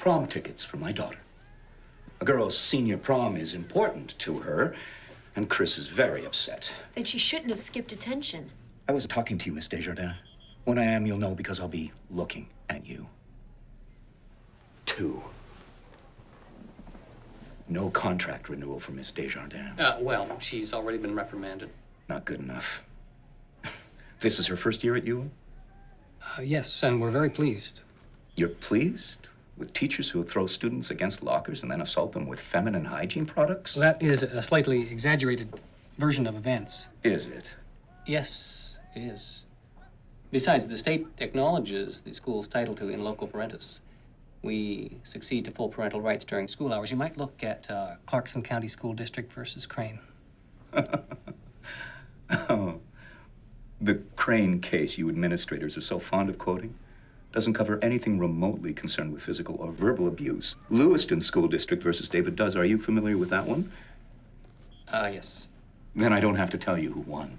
prom tickets for my daughter. A girl's senior prom is important to her, and Chris is very upset. Then she shouldn't have skipped attention. I wasn't talking to you, Miss Desjardins. When I am, you'll know because I'll be looking at you. 2. No contract renewal for Miss Desjardins. Well, she's already been reprimanded. Not good enough. This is her first year at UM? Yes, and we're very pleased. You're pleased with teachers who throw students against lockers and then assault them with feminine hygiene products? Well, that is a slightly exaggerated version of events. Is it? Yes, it is. Besides, the state acknowledges the school's title to in loco parentis. We succeed to full parental rights during school hours. You might look at Clarkson County School District versus Crane. Oh. The Crane case you administrators are so fond of quoting doesn't cover anything remotely concerned with physical or verbal abuse. Lewiston School District versus David does. Are you familiar with that one? Yes. Then I don't have to tell you who won.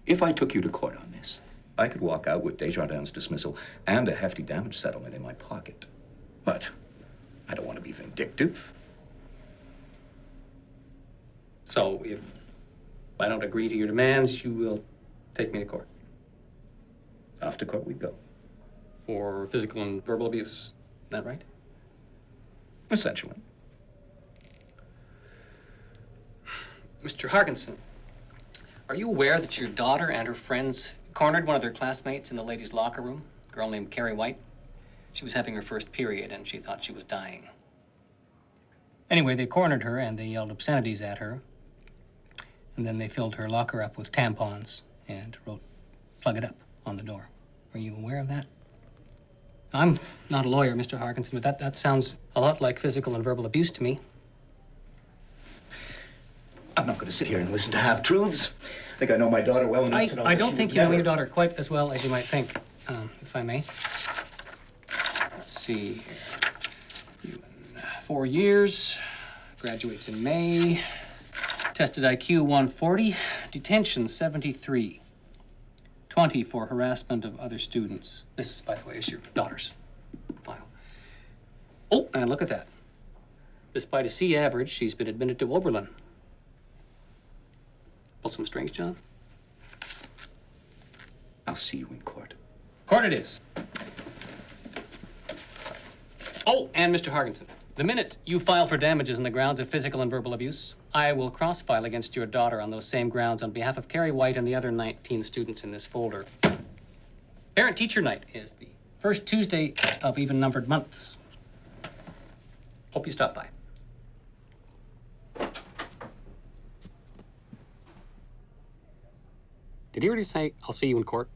If I took you to court on this, I could walk out with Desjardins' dismissal and a hefty damage settlement in my pocket. But I don't want to be vindictive. So if I don't agree to your demands, you will take me to court. Off to court we go. For physical and verbal abuse. Is that right? Essentially. Mr. Harkinson, are you aware that your daughter and her friends cornered one of their classmates in the ladies' locker room? A girl named Carrie White. She was having her first period and she thought she was dying. Anyway, they cornered her and they yelled obscenities at her. And then they filled her locker up with tampons and wrote, "Plug it up," on the door. Are you aware of that? I'm not a lawyer, Mr. Harkinson, but that sounds a lot like physical and verbal abuse to me. I'm not going to sit here and listen to half-truths. I think I know my daughter well enough to know I that don't she think would you know never... your daughter quite as well as you might think, if I may. Let's see here. 4 years, graduates in May, tested IQ 140, detention 73, 20 for harassment of other students. This, by the way, is your daughter's file. Oh, and look at that. Despite a C average, she's been admitted to Oberlin. Pull some strings, John? I'll see you in court. Court it is. Oh, and Mr. Harkinson, the minute you file for damages on the grounds of physical and verbal abuse, I will cross-file against your daughter on those same grounds on behalf of Carrie White and the other 19 students in this folder. Parent-teacher night is the first Tuesday of even-numbered months. Hope you stop by. Did he already say, "I'll see you in court"?